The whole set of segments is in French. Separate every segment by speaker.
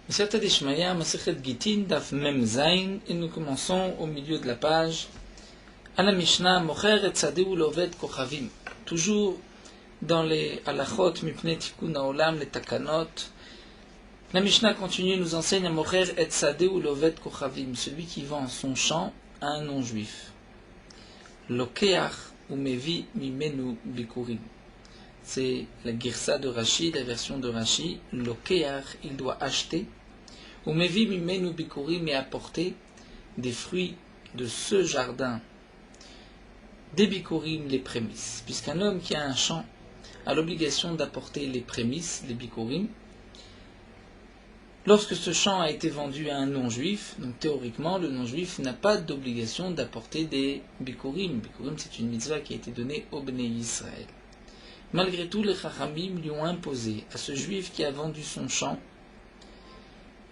Speaker 1: Masechet Dishmaya, Masechet Gitin, Daf Mem Zayin, et nous commençons au milieu de la page. À la Mishnah, Mocher et Tzadeu Loved Kochavim. Toujours dans les halachot, Mipne Tikkun Haolam, les takanot. La Mishnah continue, nous enseigne Mocher et Tzadeu Loved Kochavim, celui qui vend son champ à un non-juif. Lokeach ou Mevi Mimenu Bikurim. C'est la girsa de Rashi, la version de Rashi. Lokeach, il doit acheter. Ou Mevi Mimenu Bikurim, et apporter des fruits de ce jardin. Des bikurim, les prémices. Puisqu'un homme qui a un champ a l'obligation d'apporter les prémices, les bikurim, lorsque ce champ a été vendu à un non-juif, donc théoriquement, le non-juif n'a pas d'obligation d'apporter des bikurim. Bikurim, c'est une mitzvah qui a été donnée au Bnei Israël. Malgré tout, les chachamim lui ont imposé à ce juif qui a vendu son champ,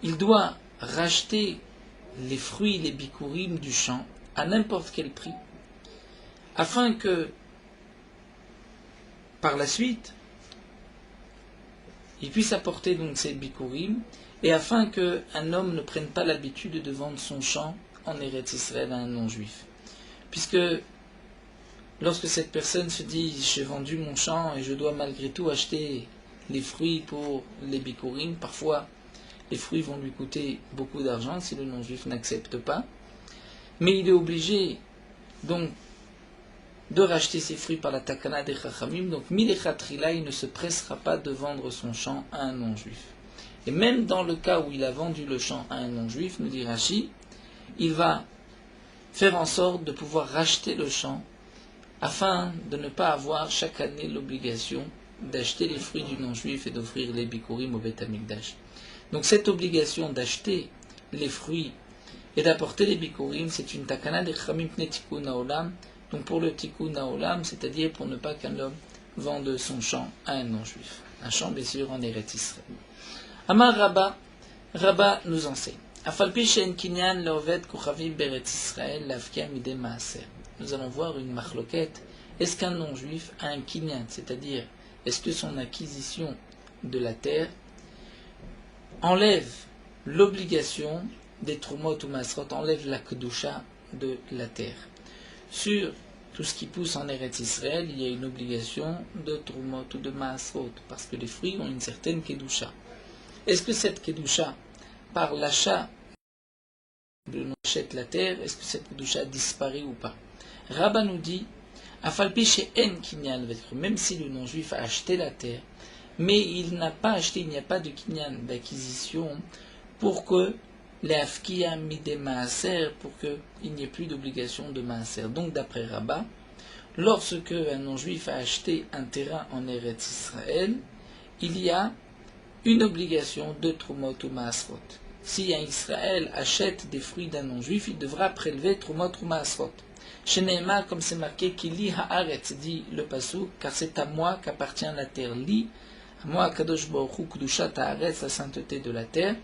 Speaker 1: il doit racheter les fruits, les bikurim du champ à n'importe quel prix, afin que, par la suite, il puisse apporter donc ces bikurim, et afin qu'un homme ne prenne pas l'habitude de vendre son champ en Eretz Israël à un non-juif. Puisque, lorsque cette personne se dit « j'ai vendu mon champ et je dois malgré tout acheter les fruits pour les bikurim », parfois les fruits vont lui coûter beaucoup d'argent si le non-juif n'accepte pas, mais il est obligé donc de racheter ses fruits par la takana des chachamim, donc milechatrila, il ne se pressera pas de vendre son champ à un non-juif. Et même dans le cas où il a vendu le champ à un non-juif, nous dit Rashi, il va faire en sorte de pouvoir racheter le champ afin de ne pas avoir chaque année l'obligation d'acheter les fruits du non-juif et d'offrir les bikurim au Beth Amikdash. Donc cette obligation d'acheter les fruits et d'apporter les bikurim, c'est une takana des chachamim pnei tikkun haolam. Donc pour le tikkun haolam, c'est-à-dire pour ne pas qu'un homme vende son champ à un non-juif. Un champ, bien sûr, en Eretz Israël. Amar Rabba, Rabba nous enseigne. Afalpi she'en kinyan le'oved kochavim beretz Israël lavkia midei maaser. Nous allons voir une marloquette. Est-ce qu'un non-juif a un kinyan, c'est-à-dire est-ce que son acquisition de la terre enlève l'obligation des trumot ou masrot, enlève la kedusha de la terre? Sur tout ce qui pousse en Eretz Israël, il y a une obligation de trumot ou de maasrot, parce que les fruits ont une certaine kedusha. Est-ce que cette kedusha, par l'achat de l'on achète la terre, est-ce que cette kedusha disparaît ou pas? Rabba nous dit, afalpi she'en kinyan, même si le non-juif a acheté la terre, mais il n'a pas acheté, il n'y a pas de kinyan, d'acquisition, pour que l'afkia midei maaser, pour qu'il n'y ait plus d'obligation de maaser. Donc d'après Rabba, lorsque un non-juif a acheté un terrain en Eretz Israël, il y a une obligation de trumot ou maasrot. Si un Israël achète des fruits d'un non-juif, il devra prélever trumot ou maasrot. Chez Nehema, comme c'est marqué, Kili haaretz, dit le pasuk, car c'est à moi qu'appartient la terre. Li, à moi, Kadosh Baruch Hu, Kedushat haaretz, la sainteté de la terre.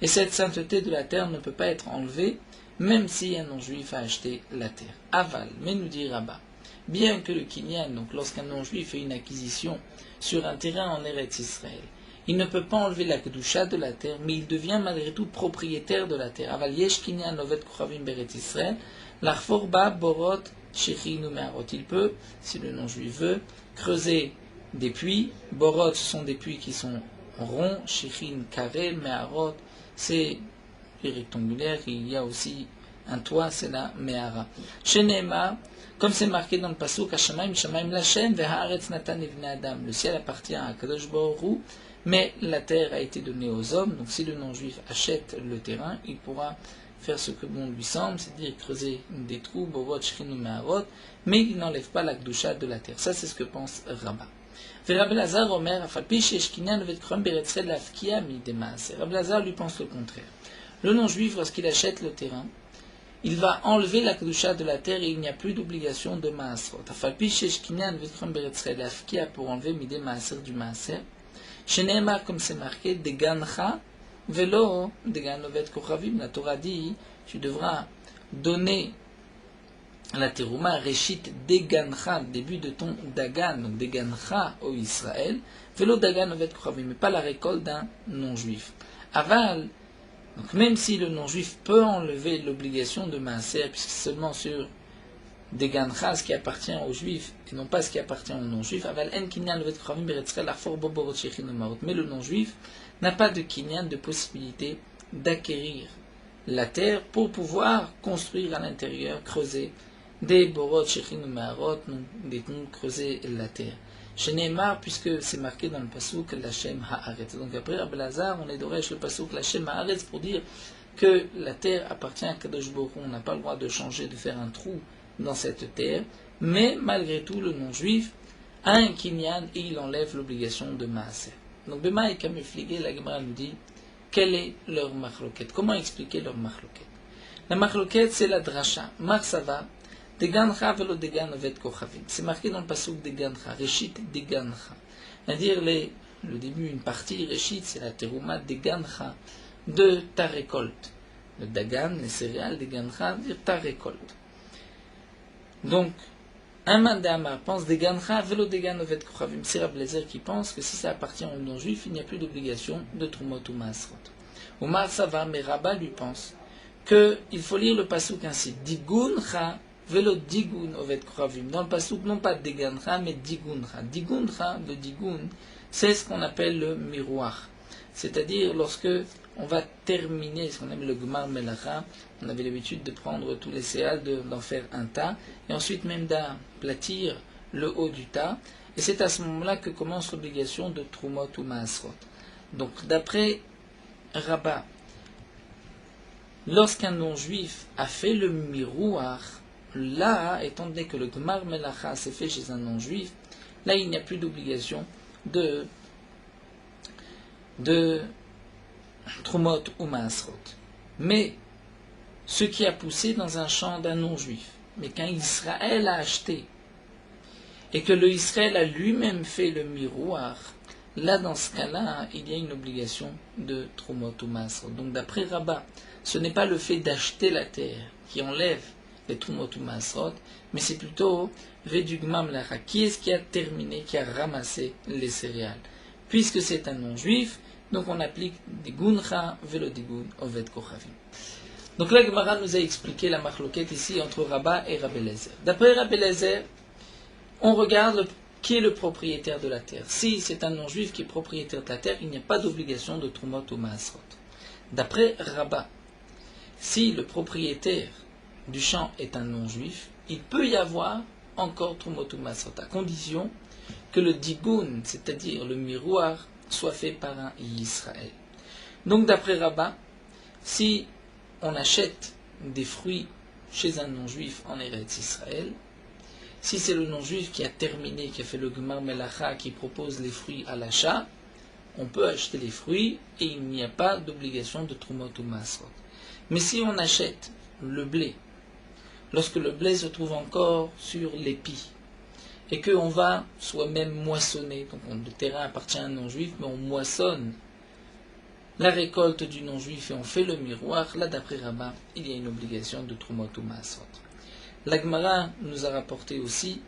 Speaker 1: Et cette sainteté de la terre ne peut pas être enlevée, même si un non-juif a acheté la terre. Aval, mais nous dit Rabba, bien que le kinyan, donc lorsqu'un non-juif fait une acquisition sur un terrain en Eretz Israël, il ne peut pas enlever la kedusha de la terre, mais il devient malgré tout propriétaire de la terre. Aval yesh kinyan lovet kochavim beretz Israël, l'arforba borot shechinu meharot. Il peut, si le non-juif veut, creuser des puits. Borot, ce sont des puits qui sont ronds, shechin carré, meharot, c'est les rectangulaires. Il y a aussi un toit, c'est la mehara. Shenema, comme c'est marqué dans le pasuk, Hashamayim shamayim lashem vehaaretz natan livnei adam. Le ciel appartient à Kadosh Baruch Hu, mais la terre a été donnée aux hommes. Donc si le non-juif achète le terrain, il pourra faire ce que bon lui semble, c'est-à-dire creuser des trous, borot, shechinu meharot, mais il n'enlève pas la kedusha de la terre. Ça, c'est ce que pense Rabba. Rabbi Lazar Omer, afalpi she'esh kinyan levet kochavim beretz Israël lavkia midei maaser. Rabbi Lazar lui pense le contraire. Le non-juif, lorsqu'il achète le terrain, il va enlever la kedusha de la terre et il n'y a plus d'obligation de maasrot. Afalpi she'esh kinyan levet kochavim beretz Israël lavkia, pour enlever midei maaser du maaser. Sheneema, comme c'est marqué, degancha velo degan lovet kochavim. La Torah dit, tu devras donner la terouma, réchit degancha, début de ton dagan, donc degancha au Israël, velo dagan ovet kochavim, mais pas la récolte d'un non-juif. Aval, Donc même si le non-juif peut enlever l'obligation de maaser, puisque c'est seulement sur des gancha ce qui appartient aux juifs et non pas ce qui appartient aux non-juifs, mais le non-juif n'a pas de kinyan, de possibilité d'acquérir la terre pour pouvoir construire à l'intérieur, creuser des borot, shechin ou maharot, des creuser la terre. Chez Neymar, puisque c'est marqué dans le pasouk l'Hashem haaretz. Donc après Rabbi Lazar, on est d'oresh le pasouk l'Hashem haaretz pour dire que la terre appartient à Kadosh Baruch Hu. On n'a pas le droit de changer, de faire un trou dans cette terre, mais malgré tout, le non-juif a un kinyan et il enlève l'obligation de maaser. Donc Bema et Kamefligé, la Gemara nous dit quelle est leur machloket. Comment expliquer leur machloket? La machloket, c'est la dracha. Marsava, degancha velo degan ovet kochavim. C'est marqué dans le pasuk degancha, reshit degancha. C'est-à-dire le début, une partie, reshit, c'est la terouma degancha, de ta récolte. Le dagan, les céréales, degancha, dire ta récolte. Donc, un man d'Amar pense degancha velo degan ovet kochavim. C'est Rabbi Lezer qui pense que si ça appartient aux non-juifs, il n'y a plus d'obligation de trumot ou maasrot. Omar Sava, mais Rabba lui pense qu'il faut lire le pasouk ainsi. Diguncha velo digun ovet kochavim. Dans le pasouk, non pas degancha, mais diguncha. Diguncha, le digun, c'est ce qu'on appelle le miroir. C'est-à-dire lorsque on va terminer ce qu'on appelle le gmar melacha, on avait l'habitude de prendre tous les céréales, d'en faire un tas, et ensuite même d'aplatir le haut du tas, et c'est à ce moment-là que commence l'obligation de trumot ou maasrot. Donc d'après Rabba, lorsqu'un non-juif a fait le miroir, là, étant donné que le gmar melacha s'est fait chez un non-juif, là il n'y a plus d'obligation de trumot ou maasrot. Mais ce qui a poussé dans un champ d'un non-juif, mais quand Israël a acheté, et que le Israël a lui-même fait le miroir, là dans ce cas-là, il y a une obligation de trumot ou maasrot. Donc d'après Rabba, ce n'est pas le fait d'acheter la terre qui enlève les trumot ou maasrot, mais c'est plutôt redugmam lacha. Qui est-ce qui a terminé, qui a ramassé les céréales? Puisque c'est un non-juif, donc on applique diguncha velo digun ovet kochavim. Donc la Gemara nous a expliqué la machloket ici entre Rabba et Rabbi Lezer. D'après Rabbi Lezer, on regarde qui est le propriétaire de la terre. Si c'est un non-juif qui est propriétaire de la terre, il n'y a pas d'obligation de trumot ou maasrot. D'après Rabba, si le propriétaire du champ est un non-juif, il peut y avoir encore trumot ou maasrot, à condition que le digun, c'est-à-dire le miroir, soit fait par un Israël. Donc d'après Rabba, si on achète des fruits chez un non-juif en Eretz Israël, si c'est le non-juif qui a terminé, qui a fait le Gmar Melacha, qui propose les fruits à l'achat, on peut acheter les fruits et il n'y a pas d'obligation de trumot ou maasrot. Mais si on achète le blé, lorsque le blé se trouve encore sur l'épi, et qu'on va soi-même moissonner, donc le terrain appartient à un non-juif, mais on moissonne la récolte du non-juif et on fait le miroir, là d'après Rabba, il y a une obligation de trumot ou maasrot. La Gemara nous a rapporté aussi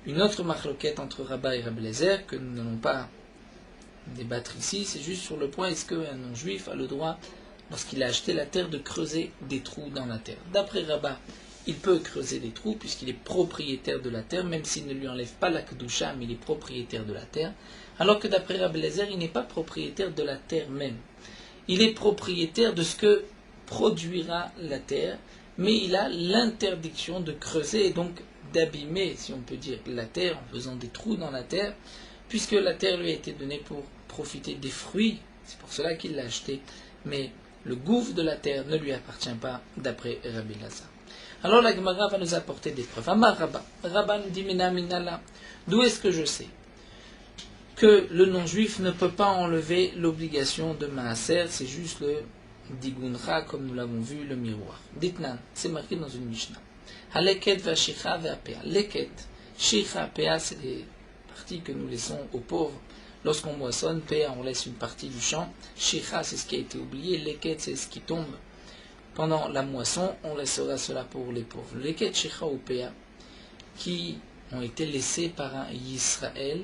Speaker 1: une autre machloquette entre Rabba et Rabbi Lezer, que nous n'allons pas débattre ici, c'est juste sur le point, est-ce qu'un non-juif a le droit, lorsqu'il a acheté la terre, de creuser des trous dans la terre? D'après Rabba, il peut creuser des trous puisqu'il est propriétaire de la terre, même s'il ne lui enlève pas la kedusha, mais il est propriétaire de la terre. Alors que d'après Rabbi Lezer, il n'est pas propriétaire de la terre même. Il est propriétaire de ce que produira la terre, mais il a l'interdiction de creuser et donc d'abîmer, si on peut dire, la terre en faisant des trous dans la terre, puisque la terre lui a été donnée pour profiter des fruits. C'est pour cela qu'il l'a acheté. Mais le gouffre de la terre ne lui appartient pas d'après Rabbi Lazar. Alors la Gemara va nous apporter des preuves. Amar Rabba. Rabba nous dit Mina Minala. D'où est-ce que je sais que le non-juif ne peut pas enlever l'obligation de maaser? C'est juste le diguncha, comme nous l'avons vu, le miroir. Ditnan, c'est marqué dans une Mishnah. Haleket va shicha va pea. Leket, shicha, pea, c'est les parties que nous laissons aux pauvres. Lorsqu'on moissonne, pea, on laisse une partie du champ. Shicha, c'est ce qui a été oublié. Leket, c'est ce qui tombe. Pendant la moisson, on laissera cela pour les pauvres. Leket, shicha ou pea, qui ont été laissés par un Israël,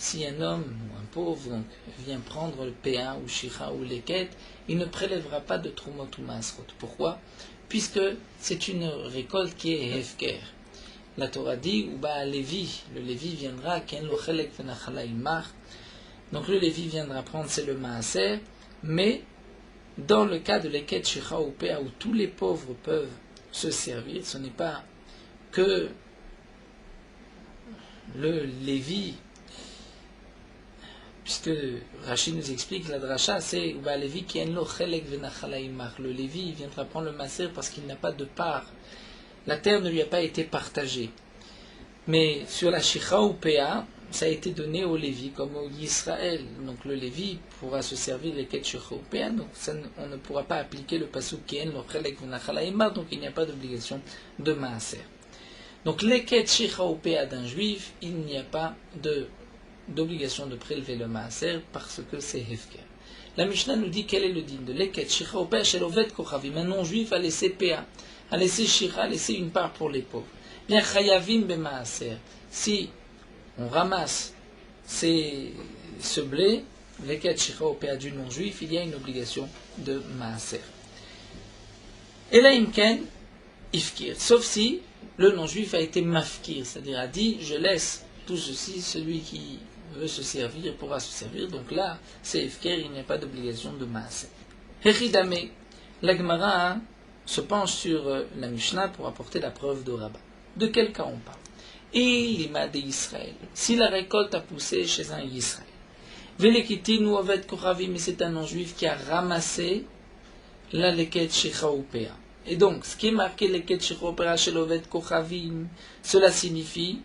Speaker 1: si un homme ou un pauvre donc, vient prendre le Péa ou Shira ou Leket, il ne prélèvera pas de Trumot ou Maasrot. Pourquoi? Puisque c'est une récolte qui est Hefker. La Torah dit, ou Lévi, le Lévi viendra, Ken lo chelek v'nachala imar. Donc le Lévi viendra prendre, c'est le Maaser, mais dans le cas de Leket, Shira ou Péa, où tous les pauvres peuvent se servir, ce n'est pas que le Lévi, puisque Rachid nous explique, la dracha, c'est Uba Lévi qui en lo chelek v'nachala imar. Le Lévi il viendra prendre le Maaser parce qu'il n'a pas de part. La terre ne lui a pas été partagée. Mais sur la Shira ou Péa, ça a été donné au Lévi comme au Israël. Donc le Lévi pourra se servir les Ket Shira ou Péa. Donc on ne pourra pas appliquer le pasuk qui en lo chelek v'nachala imar. Donc il n'y a pas d'obligation de Maaser. Donc les Ket Shira ou Péa d'un juif, il n'y a pas d'obligation de prélever le Maaser parce que c'est Hefker. La Mishnah nous dit quel est le din de Leket Shira ou Péa chez l'Oved Kochavim. Un non-juif a laissé Péa, a laissé Shira, a laissé une part pour les pauvres. Bien Chayavim be Maaser. Si on ramasse ce blé, Leket Shira ou Péa du non-juif, il y a une obligation de Maaser. Et là, Imken, Ifkir. Sauf si le non-juif a été mafkir, c'est-à-dire a dit je laisse tout ceci, celui qui veut se servir pourra se servir. Donc là, c'est Ifker, il n'y a pas d'obligation de Maaser. Hechidame, la Gemara se penche sur la Mishnah pour apporter la preuve de Rabbah. De quel cas on parle? Ilima de Israël. Si la récolte a poussé chez un Israël, Velekitin ou Oved Koravim, mais c'est un non-juif qui a ramassé la Leket Shira ou Péa. Et donc, ce qui est marqué Leket Shira ou Péa chez l'Oved Koravim, cela signifie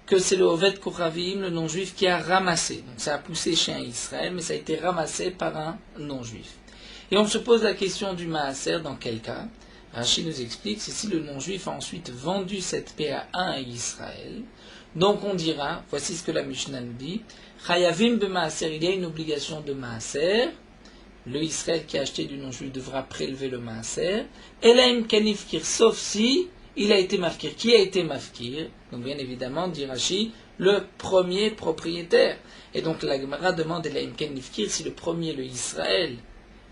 Speaker 1: que c'est le Oved Kochavim, le non-juif, qui a ramassé. Donc ça a poussé chez un Israël, mais ça a été ramassé par un non-juif. Et on se pose la question du Maaser, dans quel cas? Rachid nous explique, c'est si le non-juif a ensuite vendu cette PA à un Israël. Donc on dira, voici ce que la Mishnah nous dit, Chayavim be Maaser, il y a une obligation de Maaser. Le Israël qui a acheté du non-juif devra prélever le Maaser. Elaim Kanifkir, sauf si il a été mafkir. Qui a été mafkir? Donc bien évidemment, dit Rashi, le premier propriétaire. Et donc la Gemara demande Elaim Kanifkir si le premier, le Israël,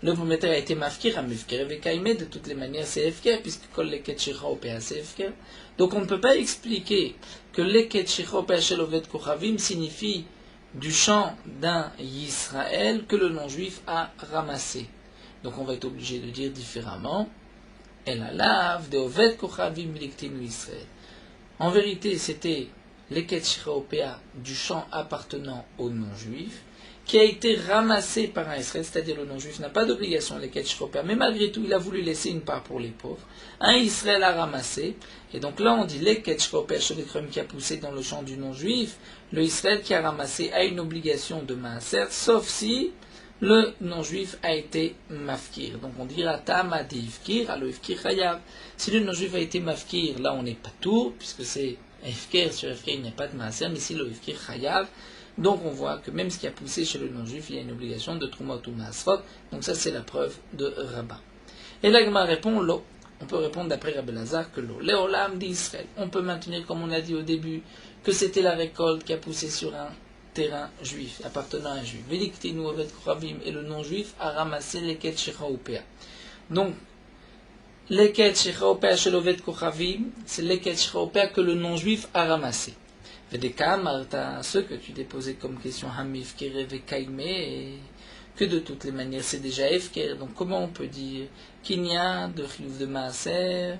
Speaker 1: le propriétaire a été mafkir, à mafkir et kaimé, de toutes les manières c'est efker, puisque kol leket shira ou péa c'est efker. Donc on ne peut pas expliquer que leket shira ou péa shel oved kochavim signifie du champ d'un Israël que le non-juif a ramassé. Donc on va être obligé de dire différemment. El alav de oved kochavim milektenu Israël. En vérité, c'était leket shira ou péa du champ appartenant aux non-juifs, qui a été ramassé par un Israël, c'est-à-dire le non-juif n'a pas d'obligation les Leket Shira ou Péa, mais malgré tout, il a voulu laisser une part pour les pauvres. Un Israël a ramassé, et donc là on dit Leket Shira ou Péa qui a poussé dans le champ du non-juif, le Israël qui a ramassé a une obligation de maaser, sauf si le non-juif a été mafkir. Donc on dira Tama de Ifkir, alors Ifkir Chayav. Si le non-juif a été mafkir, là on n'est pas tout, puisque c'est Ifkir, sur Ifkir il n'y a pas de maaser, mais si le Ifkir Chayav, donc on voit que même ce qui a poussé chez le non-juif, il y a une obligation de Trumot ou Maasrot. Donc ça c'est la preuve de Rabbah. Et là Gemara répond l'eau. On peut répondre d'après Rabbi Lazar que l'eau. Léolam d'Israël. On peut maintenir comme on a dit au début que c'était la récolte qui a poussé sur un terrain juif, appartenant à un juif. Veliktinu Oved Kochavim, et le non-juif a ramassé Leket Shira ou Péa. Donc Leket Shira ou Péa chez l'Oved Kochavim, c'est Leket Shira ou Péa que le non-juif a ramassé. Vedeka, Martha, ce que tu déposais comme question, Hamif, Kereve, Kaime, que de toutes les manières c'est déjà Efker. Donc comment on peut dire qu'il n'y a de Chiyuv de Maaser?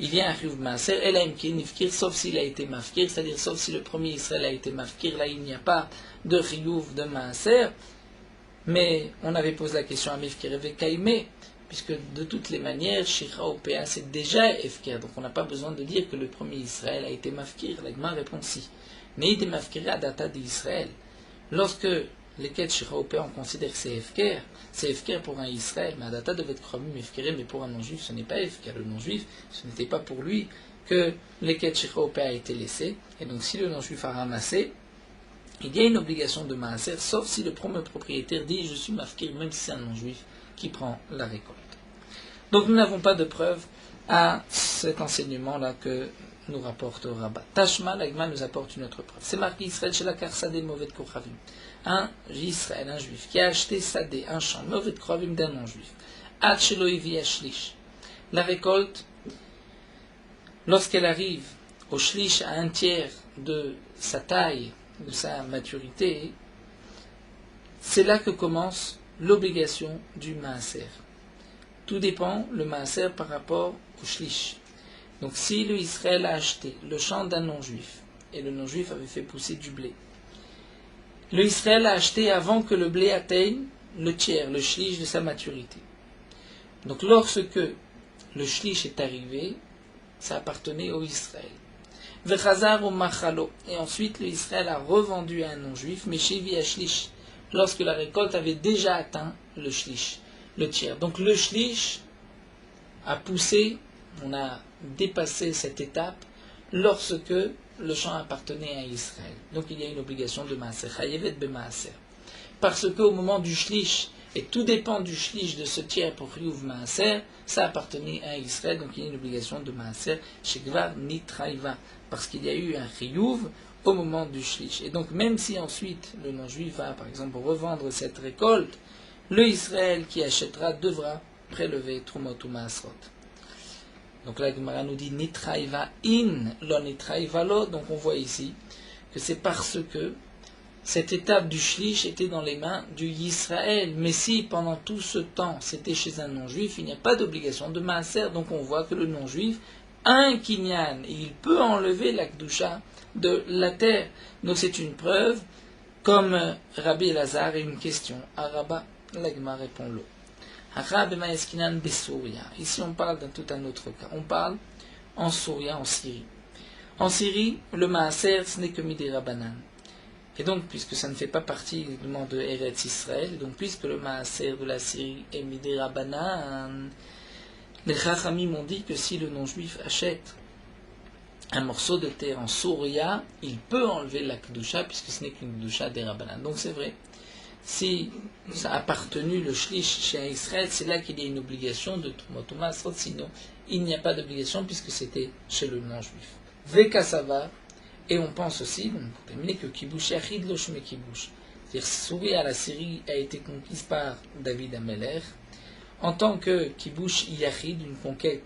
Speaker 1: Il y a un Chiyuv de Maaser, Elaim Kinifkir, sauf s'il a été Mafkir, c'est-à-dire sauf si le premier Israël a été Mafkir, là il n'y a pas de Chiyuv de Maaser. Mais on avait posé la question Hamif, Kereve, Kaime, puisque de toutes les manières, Shira ou Péa, c'est déjà Efker. Donc on n'a pas besoin de dire que le premier Israël a été Mafkir. La Gemara répond si. Mais il est Mafkir à data d'Israël. Lorsque les quêtes Shira ou Péa, on considère que c'est Efker pour un Israël, mais à data devait être Kramim Efkeré, mais pour un non-juif, ce n'est pas Efker. Le non-juif, ce n'était pas pour lui que les quêtes Shira ou Péa a été laissé. Et donc si le non-juif a ramassé, il y a une obligation de Maaser, sauf si le premier propriétaire dit je suis Mafkir, même si c'est un non-juif qui prend la récolte. Donc nous n'avons pas de preuve à cet enseignement-là que nous rapporte au rabat. Tashma, l'Agma nous apporte une autre preuve. C'est marqué Israël chez la Sadé Movet Kochavim. Un Israël, un juif, qui a acheté Sadé, un champ, Movet Kochavim d'un non-juif. Ad Shelo Ivi Ashlish. La récolte, lorsqu'elle arrive au shlish, à un tiers de sa taille, de sa maturité, c'est là que commence l'obligation du maaser. Tout dépend, le maaser, par rapport au shlish. Donc si le Israël a acheté le champ d'un non-juif, et le non-juif avait fait pousser du blé, le Israël a acheté avant que le blé atteigne le tiers, le shlish de sa maturité. Donc lorsque le shlish est arrivé, ça appartenait au Israël. Vechazar ou machalo. Et ensuite, le Israël a revendu à un non-juif, mais shevi ashlish, lorsque la récolte avait déjà atteint le shlish, le tiers. Donc le shlish a poussé, on a dépassé cette étape lorsque le champ appartenait à Israël. Donc il y a une obligation de maaser, chayevet bemaaser. Parce qu'au moment du shlish, et tout dépend du shlish de ce tiers pour chiyuv maaser, ça appartenait à Israël, donc il y a une obligation de maaser, shekvar nitraiva, parce qu'il y a eu un chiyuv au moment du shlish. Et donc même si ensuite le non-juif va par exemple revendre cette récolte, le Israël qui achètera devra prélever trumot ou maasrot. Donc là, Gemara nous dit nitraiva in, lo nitraiva lo. Donc on voit ici que c'est parce que cette étape du shlish était dans les mains du Yisraël. Mais si pendant tout ce temps c'était chez un non-juif, il n'y a pas d'obligation de maaser. Donc on voit que le non-juif a un kinyan et il peut enlever la kedusha de la terre. Donc c'est une preuve, comme Rabbi Elazar, et une question. Araba, l'Agma répond-le. Ici on parle d'un tout un autre cas. On parle en Souria, en Syrie. En Syrie, le maaser, ce n'est que Midei Rabbanan. Et donc, puisque ça ne fait pas partie évidemment de Eretz Israël, donc puisque le maaser de la Syrie est Midei Rabbanan, les Chachamim ont dit que si le non-juif achète un morceau de terre en Souria, il peut enlever la Kedusha, puisque ce n'est qu'une Kedusha des Rabbanan. Donc c'est vrai, si ça a appartenu le shlish chez Israël, c'est là qu'il y a une obligation de Trumot ou Maasrot, sinon il n'y a pas d'obligation puisque c'était chez le non-juif. Vekasava, et on pense aussi, donc, pour terminer, que Kibush Yachid Loshme Kibush, c'est-à-dire Souria, la Syrie, a été conquise par David Ameler, en tant que Kibush Yachid, une conquête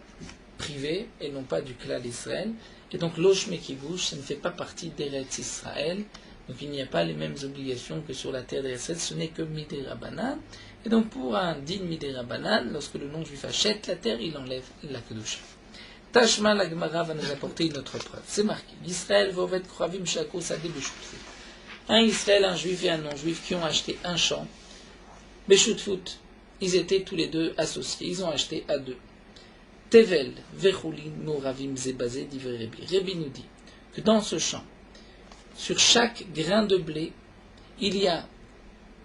Speaker 1: privée, et non pas du clan d'Israël, et donc Loshme Kibush, ça ne fait pas partie d'Eretz Israël, donc il n'y a pas les mêmes obligations que sur la terre d'Israël, ce n'est que Midei Rabbanan. Et donc pour un din Midei Rabbanan, lorsque le non-juif achète la terre, il enlève la Kedusha. Tashma, la Gemara va nous apporter une autre preuve. C'est marqué. Israël vovet kravim shako sadeh beshutfut. Un Israël, un juif et un non-juif qui ont acheté un champ. Beshutfut, ils étaient tous les deux associés. Ils ont acheté à deux. Tevel, vechulin, nouravim zebazé, divrei Rebi. Rebi nous dit que dans ce champ, sur chaque grain de blé, il y a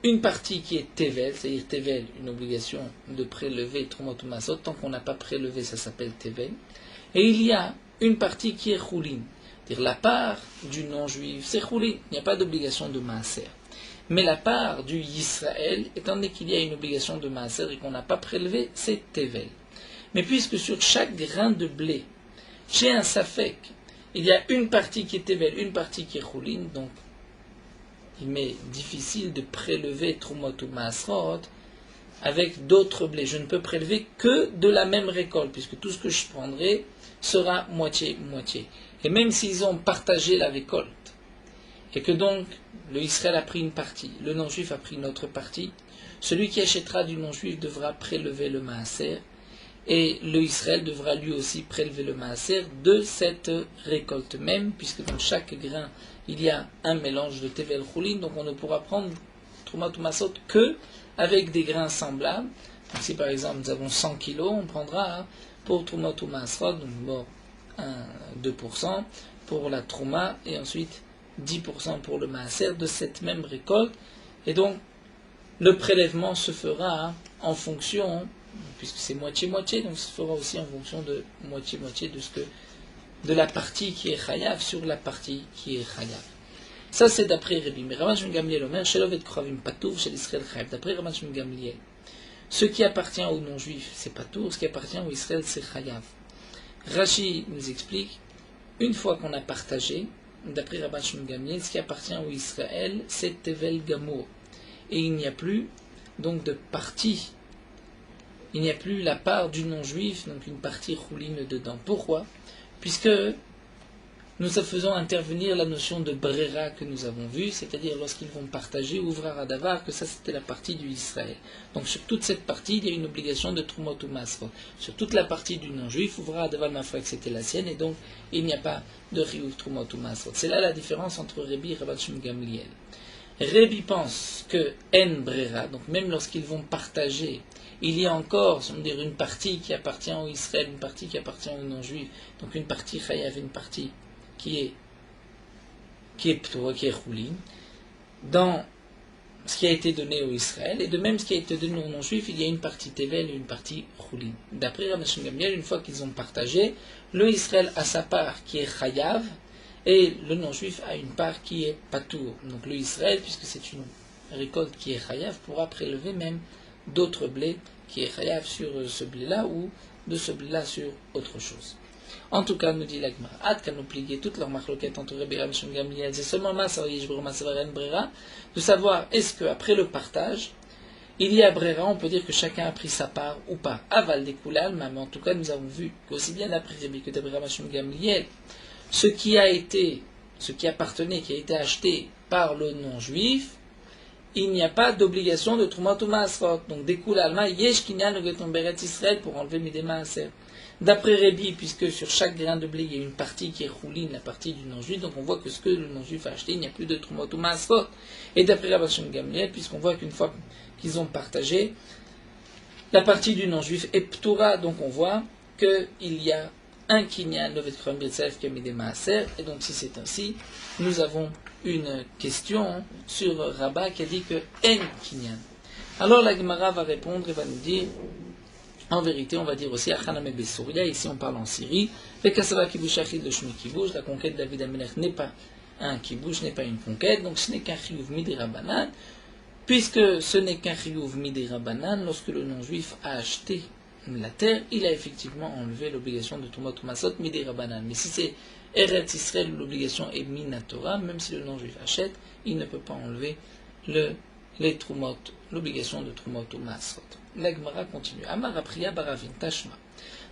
Speaker 1: une partie qui est tevel, c'est-à-dire tevel, une obligation de prélever trumot ou maasrot. Tant qu'on n'a pas prélevé, ça s'appelle tevel. Et il y a une partie qui est choulin, c'est-à-dire la part du non-juif, c'est choulin, il n'y a pas d'obligation de maaser. Mais la part du Yisraël, étant donné qu'il y a une obligation de maaser et qu'on n'a pas prélevé, c'est tevel. Mais puisque sur chaque grain de blé, j'ai un safek, il y a une partie qui est tevel, une partie qui est choulin, donc il m'est difficile de prélever trumot ou maasrot avec d'autres blés. Je ne peux prélever que de la même récolte, puisque tout ce que je prendrai sera moitié-moitié. Et même s'ils ont partagé la récolte, et que donc le Israël a pris une partie, le non-juif a pris une autre partie, celui qui achètera du non-juif devra prélever le maaser, et le Israël devra lui aussi prélever le maaser de cette récolte même, puisque dans chaque grain, il y a un mélange de tevel choulin, donc on ne pourra prendre trumot ou maasrot que avec des grains semblables. Donc si par exemple nous avons 100 kg, on prendra pour trumot ou maasrot, donc bon, 2% pour la trouma, et ensuite 10% pour le maaser de cette même récolte. Et donc le prélèvement se fera en fonction, puisque c'est moitié-moitié, donc se fera aussi en fonction de moitié-moitié de la partie qui est chayav sur la partie qui est chayav. Ça c'est d'après Rabbi. Mais Raman Shmuel Gamliel Omer, Shelovet Kravim Patouv, Shel Israël Chayav. D'après Raman Shmuel Gamliel, ce qui appartient aux non-juifs, c'est Patour, ce qui appartient aux Israël, c'est Chayav. Rashi nous explique une fois qu'on a partagé, d'après Rabban Shimon Gamliel, ce qui appartient au Israël, c'est Tevel Gamour. Et il n'y a plus donc de partie, il n'y a plus la part du non-juif, donc une partie rouline dedans. Pourquoi? Puisque nous faisons intervenir la notion de brera que nous avons vue, c'est-à-dire lorsqu'ils vont partager, ouvrir à davar, que ça c'était la partie du Israël. Donc sur toute cette partie, il y a une obligation de trumot ou masrot. Sur toute la partie du non-juif, ouvrir à davar mafra que c'était la sienne, et donc il n'y a pas de riouv trumot ou masrot. C'est là la différence entre Rabbi et Rabban Shimon Gamliel. Rabbi pense que en brera, donc même lorsqu'ils vont partager, il y a encore, on dire, une partie qui appartient au Israël, une partie qui appartient aux non-juifs, donc une partie chayav et une partie qui est choulin, dans ce qui a été donné au Israël, et de même ce qui a été donné aux non-juifs, il y a une partie tevel et une partie choulin. D'après Rabban Shimon Gamliel, une fois qu'ils ont partagé, le Israël a sa part qui est chayav, et le non-juif a une part qui est patour. Donc le Israël, puisque c'est une récolte qui est chayav, pourra prélever même d'autres blés qui est chayav sur ce blé-là, ou de ce blé-là sur autre chose. En tout cas, nous dit l'Agmara, Ad qu'à nous plier toutes leurs marloquettes entre Rabbi et Shimon Gamliel, c'est seulement de savoir est-ce qu'après le partage, il y a brera, on peut dire que chacun a pris sa part ou pas. Aval des koulal, mais en tout cas, nous avons vu qu'aussi bien d'après Rabbi que d'après Shimon Gamliel, ce qui appartenait, qui a été acheté par le non-juif, il n'y a pas d'obligation de Trumat ou Maasrot. Donc, des koulal, ma yesh kinyan le geton beret Israël pour enlever mes maaser. D'après Rabbi, puisque sur chaque grain de blé, il y a une partie qui est rouline, la partie du non-juif, donc on voit que ce que le non-juif a acheté, il n'y a plus de Trumot ou Maasrot. Et d'après Rabban Shimon Gamliel, puisqu'on voit qu'une fois qu'ils ont partagé, la partie du non-juif est ptura, donc on voit qu'il y a un kinyan, le vetkrom betsef, qui a mis des maaser, et donc si c'est ainsi, nous avons une question sur Rabba qui a dit que en kinyan. Alors la Gemara va répondre et va nous dire, en vérité, on va dire aussi Achaname Besouria, ici on parle en Syrie. Le Kasava Kibush Achid le Shmi Kibush, la conquête de David Amelech n'est pas un Kibush, n'est pas une conquête, donc ce n'est qu'un Chiyuv Midi Rabbanan, puisque ce n'est qu'un Chiyuv Midi Rabbanan, lorsque le non-juif a acheté la terre, il a effectivement enlevé l'obligation de Tumot Masot Midi Rabbanan. Mais si c'est Eretz Israël, l'obligation est Minatora, même si le non-juif achète, il ne peut pas enlever les Trumot, l'obligation de Trumot ou Masot. La Gemara continue. Amar Apriya Baravin Tashma.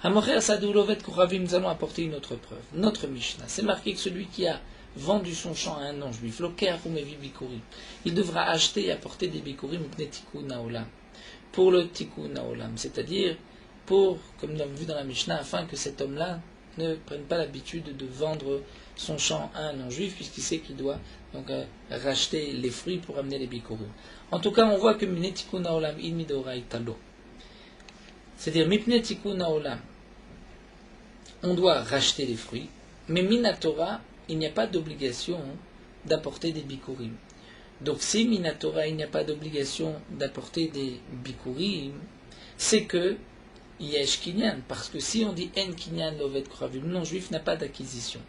Speaker 1: Amocher Sadoulovet Kouravim, nous allons apporter une autre preuve. Notre Mishnah, c'est marqué que celui qui a vendu son champ à un non-juif, Lokearumevi Bikurim, il devra acheter et apporter des Bikurim Tikkun Haolam. Pour le Tikkun Haolam, c'est-à-dire pour, comme nous l'avons vu dans la Mishnah, afin que cet homme-là ne prenne pas l'habitude de vendre son champ à un non-juif, puisqu'il sait qu'il doit donc racheter les fruits pour amener les bikurim. En tout cas, on voit que Mipnei Tikkun Haolam il midoraita lo. C'est-à-dire Mipnei Tikkun Haolam, on doit racheter les fruits, mais Minatora, il n'y a pas d'obligation d'apporter des bikurim. Donc si Minatora, il n'y a pas d'obligation d'apporter des bikurim, c'est que Yesh Kinyan, parce que si on dit En Kinyan Lovet Kravim, le non-juif n'a pas d'acquisition.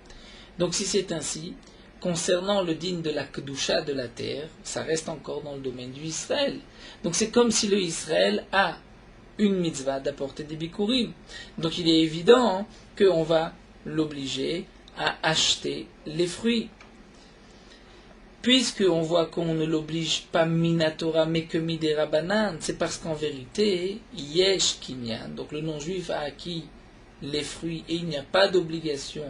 Speaker 1: Donc si c'est ainsi, concernant le din de la Kedusha de la terre, ça reste encore dans le domaine du Israël. Donc c'est comme si le Israël a une mitzvah d'apporter des bikurim. Donc il est évident qu'on va l'obliger à acheter les fruits. Puisqu'on voit qu'on ne l'oblige pas minatora mais que midera banan, c'est parce qu'en vérité, yesh kinyan, donc le non-juif a acquis les fruits et il n'y a pas d'obligation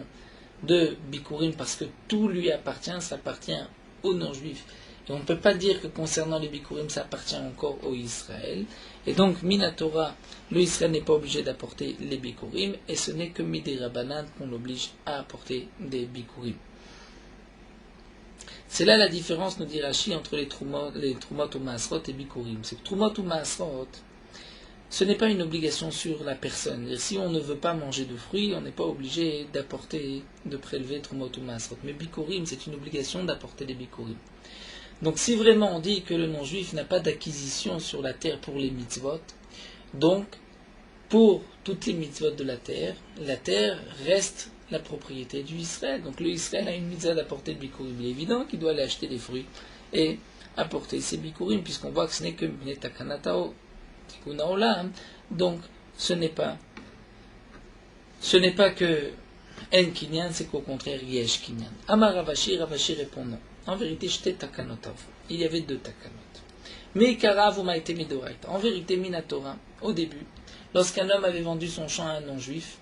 Speaker 1: de bikurim parce que tout lui appartient, ça appartient au non-juif. Et on ne peut pas dire que concernant les bikurim, ça appartient encore au Israël. Et donc, minatora, le Israël n'est pas obligé d'apporter les bikurim et ce n'est que midera banan qu'on l'oblige à apporter des bikurim. C'est là la différence, nous dit Rashi, entre les Trumot ou Maasrot et Bikurim. C'est que Trumot ou Maasrot, ce n'est pas une obligation sur la personne. Si on ne veut pas manger de fruits, on n'est pas obligé de prélever Trumot ou Maasrot. Mais Bikurim, c'est une obligation d'apporter des Bikurim. Donc si vraiment on dit que le non-juif n'a pas d'acquisition sur la terre pour les mitzvot, donc pour toutes les mitzvot de la terre reste la propriété du Israël. Donc le Israël a une mitzvah d'apporter le bikurim. Il est évident qu'il doit aller acheter des fruits et apporter ses bikurim, puisqu'on voit que ce n'est que Netakanatao Tikkun Haolam. Donc ce n'est pas que En kinyan, c'est qu'au contraire, yesh kinyan. Amar Ravashi, Ravashi répond non. En vérité, j'étais takanotav. Il y avait 2 takanot. Mais karav ou été midoraita. En vérité, minatora, au début, lorsqu'un homme avait vendu son champ à un non-juif,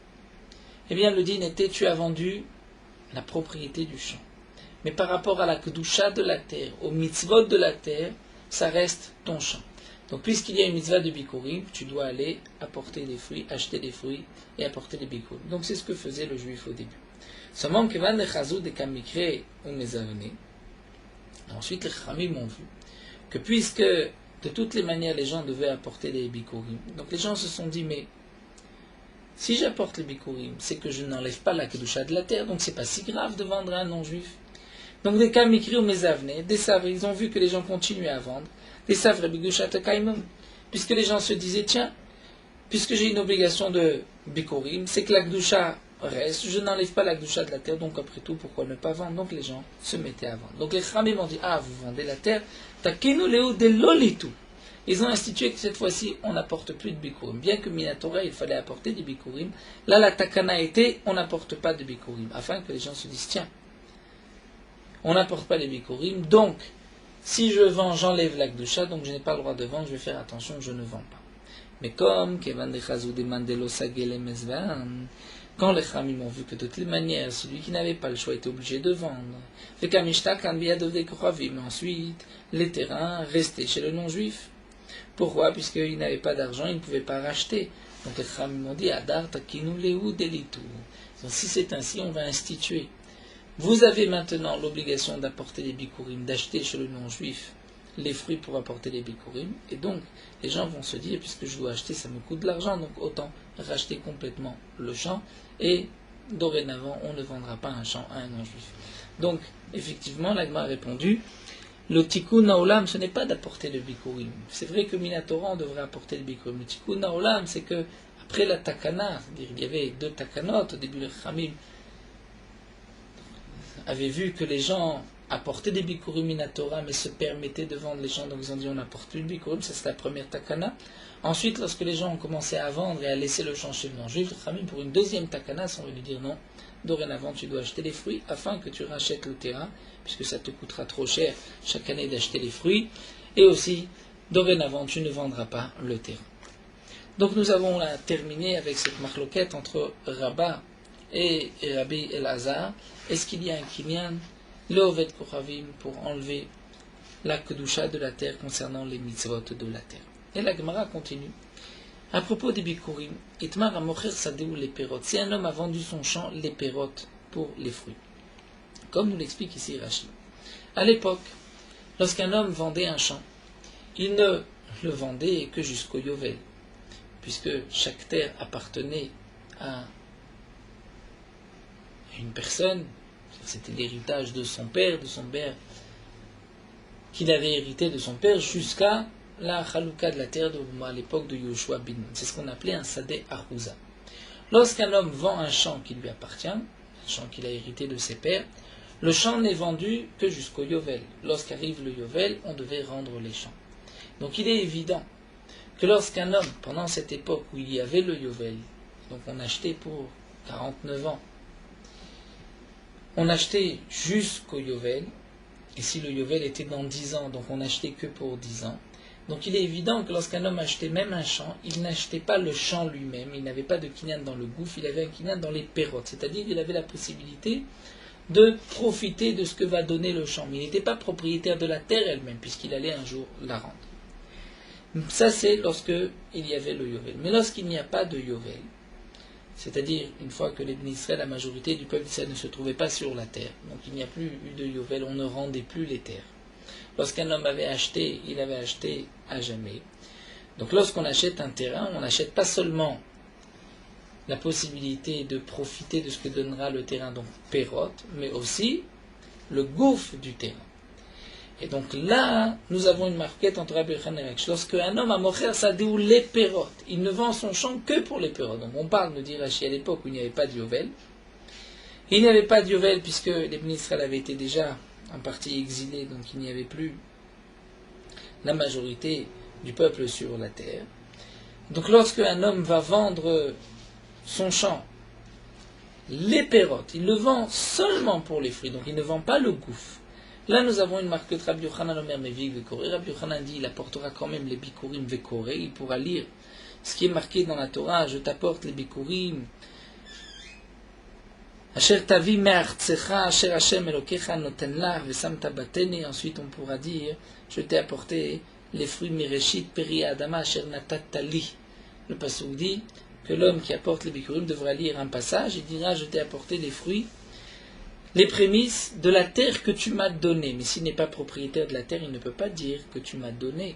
Speaker 1: eh bien, le din était, tu as vendu la propriété du champ. Mais par rapport à la kedusha de la terre, au mitzvot de la terre, ça reste ton champ. Donc, puisqu'il y a une mitzvah de bikurim, tu dois aller apporter des fruits, acheter des fruits et apporter des bikurim. Donc, c'est ce que faisait le juif au début. Seulement, kevan lechazou de kamikre ou mezavne. Ensuite, les chamim ont vu que puisque de toutes les manières les gens devaient apporter des bikurim, donc les gens se sont dit, mais si j'apporte les bikurim, c'est que je n'enlève pas la kedusha de la terre, donc c'est pas si grave de vendre à un non-juif. Donc des kamikri ou mezavne, des savres, ils ont vu que les gens continuaient à vendre, des savres bigushat kaimum, puisque les gens se disaient, tiens, puisque j'ai une obligation de bikurim, c'est que la kedusha reste, je n'enlève pas la kedusha de la terre, donc après tout, pourquoi ne pas vendre? Donc les gens se mettaient à vendre. Donc les chamim ont dit, ah, vous vendez la terre, takenu leo de lolitu. Ils ont institué que cette fois-ci, on n'apporte plus de bikurim. Bien que Minatora, il fallait apporter des bikurim. Là, la takana était, on n'apporte pas de bikurim. Afin que les gens se disent, tiens, on n'apporte pas les bikurim. Donc, si je vends, j'enlève la kedusha, donc je n'ai pas le droit de vendre, je vais faire attention, je ne vends pas. Mais comme, quand les chamim ont vu que de toutes les manières, celui qui n'avait pas le choix était obligé de vendre, mais ensuite, les terrains restaient chez le non-juif. Pourquoi? Puisqu'il n'avait pas d'argent, il ne pouvait pas racheter. Donc les chamim ont dit, Adar takinu lehu delitu. Donc si c'est ainsi, on va instituer. Vous avez maintenant l'obligation d'apporter les bikurim, d'acheter chez le non-juif les fruits pour apporter les bikurim. Et donc, les gens vont se dire, puisque je dois acheter, ça me coûte de l'argent, donc autant racheter complètement le champ. Et dorénavant, on ne vendra pas un champ à un non-juif. Donc, effectivement, l'Agma a répondu, le tikkun haolam, ce n'est pas d'apporter le bikurim. C'est vrai que Minatora, on devrait apporter le bikurim. Le tikkun haolam, c'est que après la takana, c'est-à-dire il y avait 2 takanot, au début le chamim avait vu que les gens apportaient des bikurim Minatora, mais se permettaient de vendre les gens, donc ils ont dit on n'apporte plus de bikurim, ça c'est la première takana. Ensuite, lorsque les gens ont commencé à vendre et à laisser le champ chez le non-juif, le chamim, pour une deuxième takana, sont venus dire non, dorénavant tu dois acheter les fruits afin que tu rachètes le terrain, puisque ça te coûtera trop cher chaque année d'acheter les fruits, et aussi, dorénavant tu ne vendras pas le terrain. Donc nous avons là terminé avec cette marloquette entre Rabat et Rabbi Elazar. Est-ce qu'il y a un kinyan, le Oved Kochavim, pour enlever la kedusha de la terre concernant les mitzvot de la terre? Et la Gemara continue. À propos des bikurim, itmar amocher sadeu les perot. Si un homme a vendu son champ, les perot, pour les fruits. Comme nous l'explique ici Rashi. À l'époque, lorsqu'un homme vendait un champ, il ne le vendait que jusqu'au Yovel, puisque chaque terre appartenait à une personne, c'était l'héritage de son père, qu'il avait hérité de son père jusqu'à la chalouka de la terre à l'époque de Yoshua bin Nun. C'est ce qu'on appelait un sadeh arouza. Lorsqu'un homme vend un champ qui lui appartient, un champ qu'il a hérité de ses pères, le champ n'est vendu que jusqu'au Yovel. Lorsqu'arrive le Yovel, on devait rendre les champs. Donc il est évident que lorsqu'un homme, pendant cette époque où il y avait le Yovel, donc on achetait pour 49 ans, on achetait jusqu'au Yovel, et si le Yovel était dans 10 ans, donc on n'achetait que pour 10 ans. Donc il est évident que lorsqu'un homme achetait même un champ, il n'achetait pas le champ lui-même, il n'avait pas de kinyan dans le gouffre, il avait un kinyan dans les pérotes, c'est-à-dire qu'il avait la possibilité de profiter de ce que va donner le champ. Mais il n'était pas propriétaire de la terre elle-même, puisqu'il allait un jour la rendre. Ça c'est lorsque il y avait le Yovel. Mais lorsqu'il n'y a pas de Yovel, c'est-à-dire une fois que les Israël, la majorité du peuple d'Israël ne se trouvait pas sur la terre, donc il n'y a plus eu de Yovel, on ne rendait plus les terres. Lorsqu'un homme avait acheté, il avait acheté à jamais. Donc lorsqu'on achète un terrain, on n'achète pas seulement la possibilité de profiter de ce que donnera le terrain, donc Pérot, mais aussi le gouffre du terrain. Et donc là, nous avons une marquette entre Rabbi Yochanan et Rashi. Lorsque un homme a mocher sadeu les Pérot, il ne vend son champ que pour les Pérot. Donc on parle, nous dit Rashi, à l'époque où il n'y avait pas de Yovel. Il n'y avait pas de Yovel puisque les Israël avaient été déjà en partie exilés, donc il n'y avait plus la majorité du peuple sur la terre. Donc lorsque un homme va vendre son champ les pérotes, il le vend seulement pour les fruits, donc il ne vend pas le gouffre. Là, nous avons une marque de Rabbi Yochanan Omer Mevi Vekoré. Rabbi Yochanan dit, il apportera quand même les bikurim Vekoré, il pourra lire ce qui est marqué dans la Torah, je t'apporte les bikurim, Asher tavi me'artsecha, Asher Hashem Elokecha noten lach, vesamta batene. Ensuite, on pourra dire, je t'ai apporté les fruits Mereshit, Peri Adama, Asher natat li. Le pasuk dit que l'homme qui apporte les bikurim devra lire un passage, il dira, je t'ai apporté les fruits, les prémices de la terre que tu m'as donnée. Mais s'il n'est pas propriétaire de la terre, il ne peut pas dire que tu m'as donné.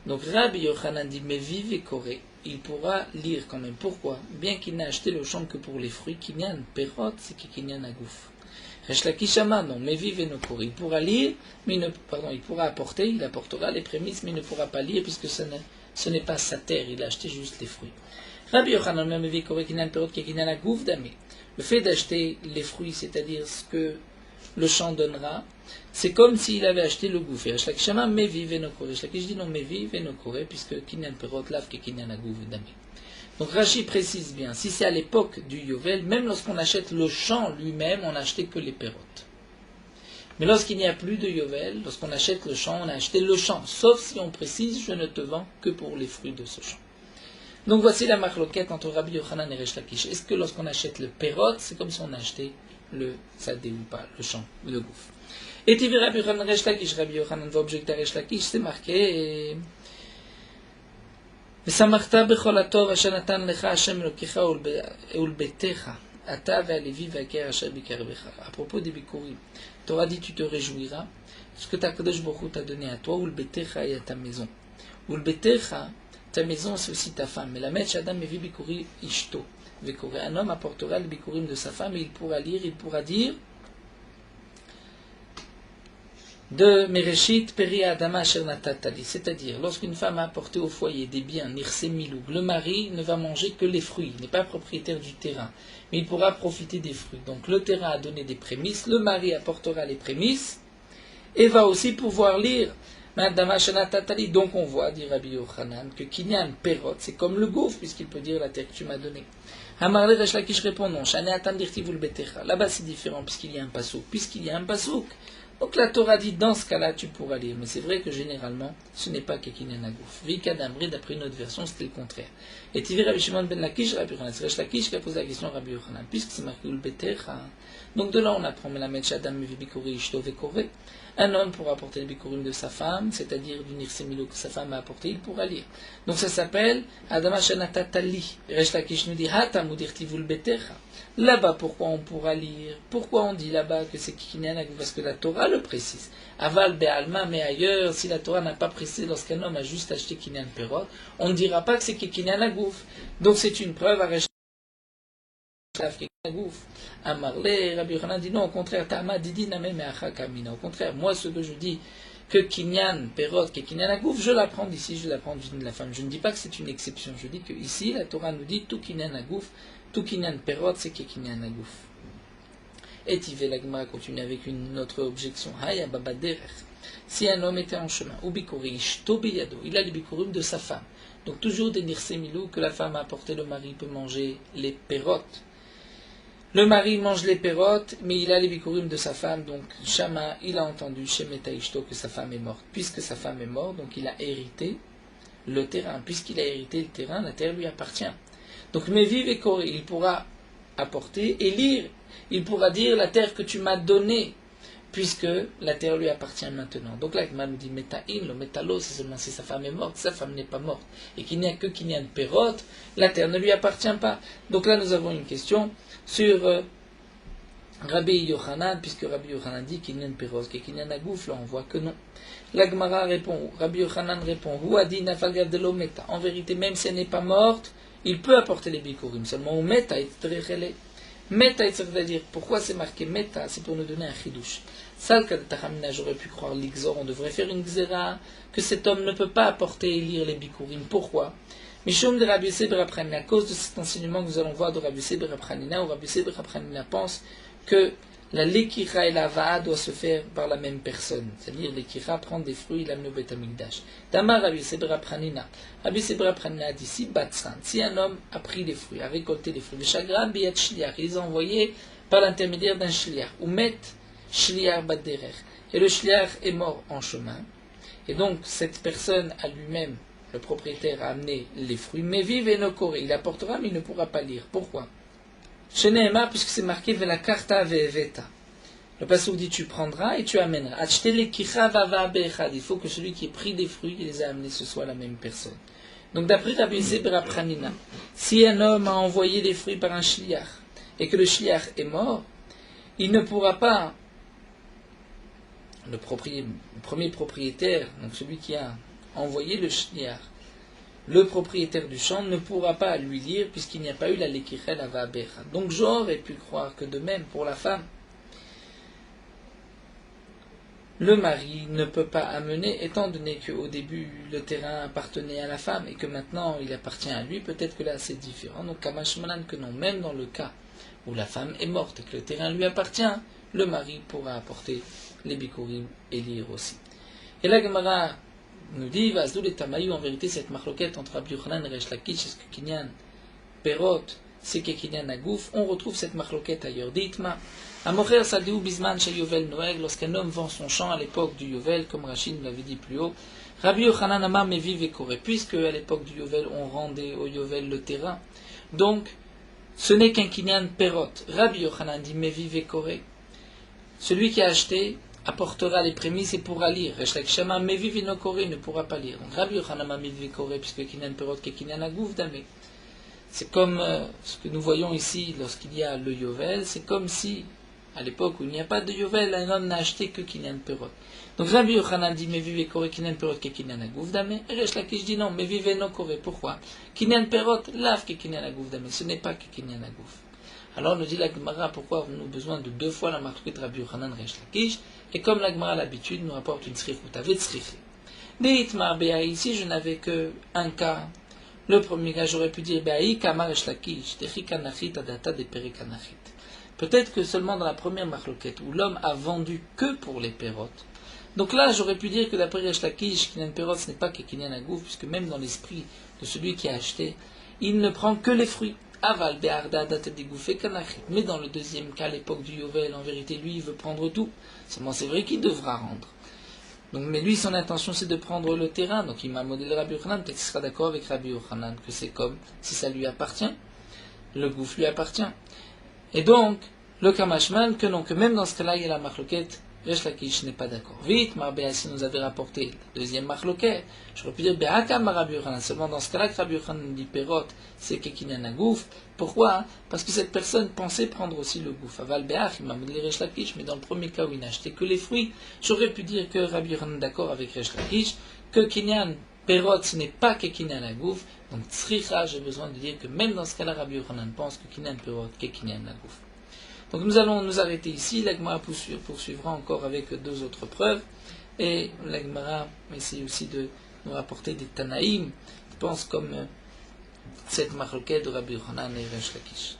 Speaker 1: Donc Rabbi Yochanan dit, mais vive et coré, il pourra lire quand même. Pourquoi? Bien qu'il n'a acheté le champ que pour les fruits, kinyan perot, c'est kinyan agouf. Resh Lakish Amar, non, mais vive et no coré. Il pourra lire, mais il pourra apporter, il apportera les prémices, mais il ne pourra pas lire puisque ce n'est pas sa terre, il a acheté juste les fruits. Rabbi Yochanan, mais vive et coré, kinyan perot, kinyan agouf, damé. Le fait d'acheter les fruits, c'est-à-dire ce que le champ donnera, c'est comme s'il avait acheté le gouffre. Resh Lakish Amar, mais vive et no coré. Resh Lakish dit non, mais vive et no coré, puisque kinyan perot lav ke kinyan agouf damé. Donc Rashi précise bien, si c'est à l'époque du Yovel, même lorsqu'on achète le champ lui-même, on n'achetait que les pérotes. Mais lorsqu'il n'y a plus de Yovel, lorsqu'on achète le champ, on a acheté le champ, sauf si on précise, je ne te vends que pour les fruits de ce champ. Donc voici la marloquette entre Rabbi Yochanan et Resh Lakish. Est-ce que lorsqu'on achète le perot, c'est comme si on achetait le sadé ou pas, le champ, le gouffre? Et tu verras Rabbi Yochanan Resh Lakish, Rabbi Yochanan va objecter à Resh Lakish, c'est marqué... ושמחת בכל הטוב אשר נתן לך השם אלוקיך ולביתך אתה והלוי והגר אשר בקרבך. À propos des bikurim, Torah dit tu te réjouiras ce que ta Kadosh Baruch Hu t'a donné à toi ולביתך et à ta maison. ולביתך, ta maison c'est aussi ta femme. Mais la mèche Adam mevi bikuri ishto vekore. Un homme apportera le bikurim de sa femme et il pourra lire, il pourra dire de Mereshit Peri Adama Asher Natatali, c'est-à-dire lorsqu'une femme a apporté au foyer des biens Nirse Miloug, le mari ne va manger que les fruits, il n'est pas propriétaire du terrain, mais il pourra profiter des fruits. Donc le terrain a donné des prémices, le mari apportera les prémices et va aussi pouvoir lire Adama Asher Natatali. Donc on voit, dit Rabbi Yochanan, que Kinyan Perot, c'est comme le gouffre puisqu'il peut dire la terre que tu m'as donnée. Amarle Resh Lakish répond non, Shane Atan Dirtivul Betecha. Là-bas c'est différent puisqu'il y a un pasouk. Puisqu'il y a un pasouk, donc la Torah dit dans ce cas-là tu pourras lire, mais c'est vrai que généralement ce n'est pas Kekinyan Agouf. Vikadamri, d'après une autre version, c'était le contraire. Et tu verras Rabbi Shimon ben Lakish, Rabbi Yochanan, c'est Resh Lakish qui a posé la question à Rabbi Yochanan, puisque c'est marqué Ul Betecha. Donc de là on apprend Melamed Shadam Mevi Bikuri Ishto Vekore. Un homme pourra apporter les bikurim de sa femme, c'est-à-dire du nirsemilo que sa femme a apporté, il pourra lire. Donc ça s'appelle Adama Shanatatali. Resh Lakish nous dit Hatam ou dirtivul betecha. Là-bas, pourquoi on pourra lire? Pourquoi on dit là-bas que c'est Kikinyan Agouf? Parce que la Torah le précise. Aval Be'alma, mais ailleurs, si la Torah n'a pas précisé lorsqu'un homme a juste acheté Kinyan Perot, on ne dira pas que c'est Kikinyan Agouf. Donc c'est une preuve à Resh Amarle, Rabbi Yochanan dit non, au contraire, Tama Didi Name Meacha Kamina. Au contraire, moi ce que je dis, que Kinyan Perot, que Kinyan Agouf, je l'apprends d'ici, je l'apprends de la femme. Je ne dis pas que c'est une exception, je dis que ici, la Torah nous dit tout Kinyan Agouf, tout Kinyan Perot, c'est que Kinyan Agouf. Et Tivé Lagma continue avec une autre objection. Haya Baba Derech. Si un homme était en chemin, ou Bikuri, Ishto Beyado, il a les Bikurim de sa femme. Donc toujours des Nirsemilou que la femme a apporté, le mari peut manger les Perotes. Le mari mange les pérotes, mais il a les bikurim de sa femme, donc Shama, il a entendu chez Metaishto que sa femme est morte. Puisque sa femme est morte, donc il a hérité le terrain. Puisqu'il a hérité le terrain, la terre lui appartient. Donc Meviv et Koré, il pourra apporter et lire. Il pourra dire la terre que tu m'as donnée, puisque la terre lui appartient maintenant. Donc là, Agma nous dit Metahin, le Metalo, c'est seulement si sa femme est morte, sa femme n'est pas morte. Et qu'il n'y a que Kinyan Perot, la terre ne lui appartient pas. Donc là, nous avons une question sur Rabbi Yochanan, puisque Rabbi Yochanan dit Kinyan Perot, que Kinyan Agouf, là on voit que non. L'Agmara répond, Rabbi Yochanan répond, Huadi Nafalgav de l'Ometa. En vérité, même si elle n'est pas morte, il peut apporter les bikurim. Seulement, Meta et Trechele. Meta, c'est-à-dire, pourquoi c'est marqué Meta? C'est pour nous donner un chidouche. Salka de Tachamina, j'aurais pu croire l'Ixor, on devrait faire une xéra, que cet homme ne peut pas apporter et lire les bikurim. Pourquoi? Mishum de Rabbi Yosef Berapranina, à cause de cet enseignement que nous allons voir de Rabbi Yosef Berapranina, où Rabbi Yosef Berapranina pense que la lekira et la va'a doivent se faire par la même personne. C'est-à-dire, lekira prend des fruits, l'amener au Beth Amikdash. Damar Rabbi Sebra Pranina. Rabbi Sebra Pranina dit, si un homme a pris des fruits, a récolté des fruits, le chagrin biyat shliach, il les a envoyés par l'intermédiaire d'un shliach, ou met shliach baderer. Et le shliach est mort en chemin. Et donc, cette personne a lui-même, le propriétaire, a amené les fruits, mais vive et no koré. Il apportera, mais il ne pourra pas lire. Pourquoi? Chez Nehema, puisque c'est marqué Vela karta ve'eveta. Le passouk dit tu prendras et tu amèneras. Il faut que celui qui ait pris des fruits et les a amenés, ce soit la même personne. Donc d'après Rabbi Zebra Pranina, si un homme a envoyé des fruits par un shliach et que le shliach est mort, il ne pourra pas, le premier propriétaire, donc celui qui a envoyé le shliach, le propriétaire du champ ne pourra pas lui lire puisqu'il n'y a pas eu la lekichel avabecha. Donc j'aurais pu croire que de même pour la femme, le mari ne peut pas amener, étant donné qu'au début le terrain appartenait à la femme et que maintenant il appartient à lui, peut-être que là c'est différent. Donc Kamash Malan que non, même dans le cas où la femme est morte et que le terrain lui appartient, le mari pourra apporter les bikurim et lire aussi. Et la Gemara nous dit, Vazdou le Tamayu, en vérité, cette marloquette entre Rabbi Yochanan et Resh Lakish, est-ce que Kinyan Perot, c'est que Kinyan Agouf, on retrouve cette marloquette ailleurs. Dites-moi, Amocher Sadéou Bisman chez Yovel Noël, lorsqu'un homme vend son champ à l'époque du Yovel, comme Rachid l'avait dit plus haut, Rabbi Yochanan Amar Meviv et Koré, puisque à l'époque du Yovel, on rendait au Yovel le terrain. Donc, ce n'est qu'un Kinyan Perot. Rabbi Yochanan dit Meviv et Koré. Celui qui a acheté apportera les prémices et pourra lire. Reshlak Shama Meviv no Koré ne pourra pas lire. Donc Rabbi Yochanan Meviv Koré, puisque Kinyan Perot que Kinyan Agouf Damé. C'est comme ce que nous voyons ici lorsqu'il y a le Yovel, c'est comme si, à l'époque où il n'y a pas de Yovel, un homme n'a acheté que Kinyan Perot. Donc Rabbi Yochanan dit Meviv Koré Kinyan Perot que Kinyan Agouf Damé. Et Reshlak dit non, Meviv no Koré. Pourquoi? Kinyan Perot lave que Kinyan Agouf Damé. Ce n'est pas que Kinyan Agouf. Alors nous dit la Gemara, pourquoi avons-nous besoin de deux fois la marque de Rabbi Yochanan Resh Lakish? Et comme la Gemara l'habitude nous rapporte une srichut avec srichut. Deitmar Be'aï, si je n'avais que un cas, le premier cas j'aurais pu dire Be'aï Kamar Resh Lakish, Techi Kanachit Adata de Peri Kanachit. Peut-être que seulement dans la première marloquette où l'homme a vendu que pour les pérotes. Donc là j'aurais pu dire que d'après Resh Lakish, Kinyan Perot ce n'est pas que Kinyan Agouf, puisque même dans l'esprit de celui qui a acheté, il ne prend que les fruits. Aval be'arda date dégoufé kanachit. Mais dans le deuxième cas, l'époque du Yovel, en vérité, lui, il veut prendre tout. Seulement, c'est vrai qu'il devra rendre. Donc, mais lui, son intention, c'est de prendre le terrain. Donc, il m'a modélé Rabbi Yochanan. Peut-être qu'il sera d'accord avec Rabbi Yochanan que c'est comme si ça lui appartient. Le gouffre lui appartient. Et donc, le kamashman, que non, que même dans ce cas-là, il y a la marloquette. Resh Lakish n'est pas d'accord. Vite, Marbéassi nous avait rapporté la deuxième marloquette. J'aurais pu dire Be'akam Rabbi Yochanan. Seulement dans ce cas-là, que Rabbi Yochanan dit Perot, c'est Kekinyan Agouf. Pourquoi? Parce que cette personne pensait prendre aussi le gouffre. Aval Be'ach, il m'a modélé Resh Lakish, mais dans le premier cas où il n'a acheté que les fruits, j'aurais pu dire que Rabbi Yochanan est d'accord avec Resh Lakish, que Kinyan Perot, ce n'est pas Kekinyan Agouf. Donc, Tzricha, j'ai besoin de dire que même dans ce cas-là, Rabbi Yochanan pense que Kinyan Perot, Kekinyan Agouf. Donc nous allons nous arrêter ici. La Gemara poursuivra encore avec deux autres preuves. Et la Gemara essaie aussi de nous rapporter des Tanaïm, qui pensent comme cette marloquette de Rabbi Yochanan et Resh Lakish.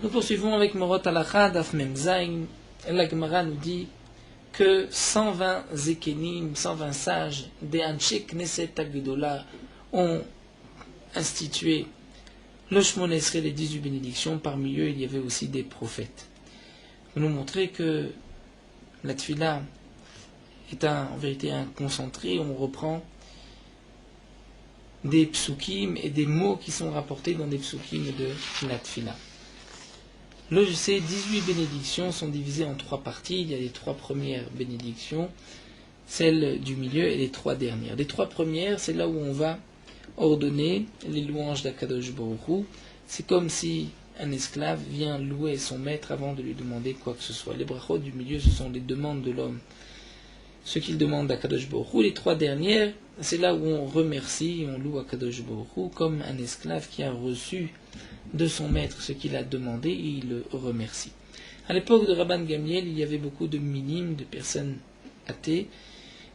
Speaker 1: Nous poursuivons avec Morot Halacha, Daf Mem Zayin. La Gemara nous dit que 120 Zekenim, 120 sages des Anshe Knesset Agdola ont institué le Shmon Esrei, les 18 bénédictions. Parmi eux, il y avait aussi des prophètes. Pour nous montrer que la Tfila est en vérité un concentré. On reprend des psukim et des mots qui sont rapportés dans des psukim de la Tfila. Ces 18 bénédictions sont divisées en trois parties. Il y a les trois premières bénédictions, celle du milieu et les trois dernières. Les trois premières, c'est là où on va ordonner les louanges d'Akadosh Baruch Hu. C'est comme si un esclave vient louer son maître avant de lui demander quoi que ce soit. Les brachot du milieu, ce sont les demandes de l'homme, ce qu'il demande d'Akadosh Baruch Hu. Les trois dernières, c'est là où on remercie, on loue Akadosh Baruch Hu, comme un esclave qui a reçu de son maître ce qu'il a demandé et il le remercie. À l'époque de Rabban Gamliel, il y avait beaucoup de minimes, de personnes athées,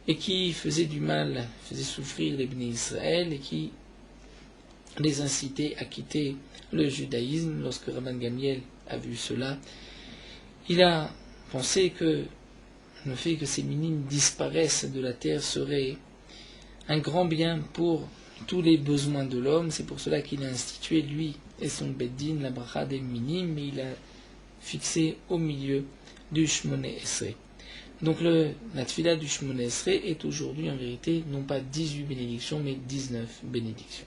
Speaker 1: et qui faisaient du mal, faisaient souffrir les Bnei Israël, et qui les incitaient à quitter le judaïsme. Lorsque Rabban Gamliel a vu cela, il a pensé que le fait que ces minimes disparaissent de la terre serait un grand bien pour tous les besoins de l'homme. C'est pour cela qu'il a institué, lui et son beddin, la bracha des minimes, mais il a fixé au milieu du Shmoné Esrei. Donc la tfila du Shmoné Esrei est aujourd'hui en vérité non pas 18 bénédictions, mais 19 bénédictions.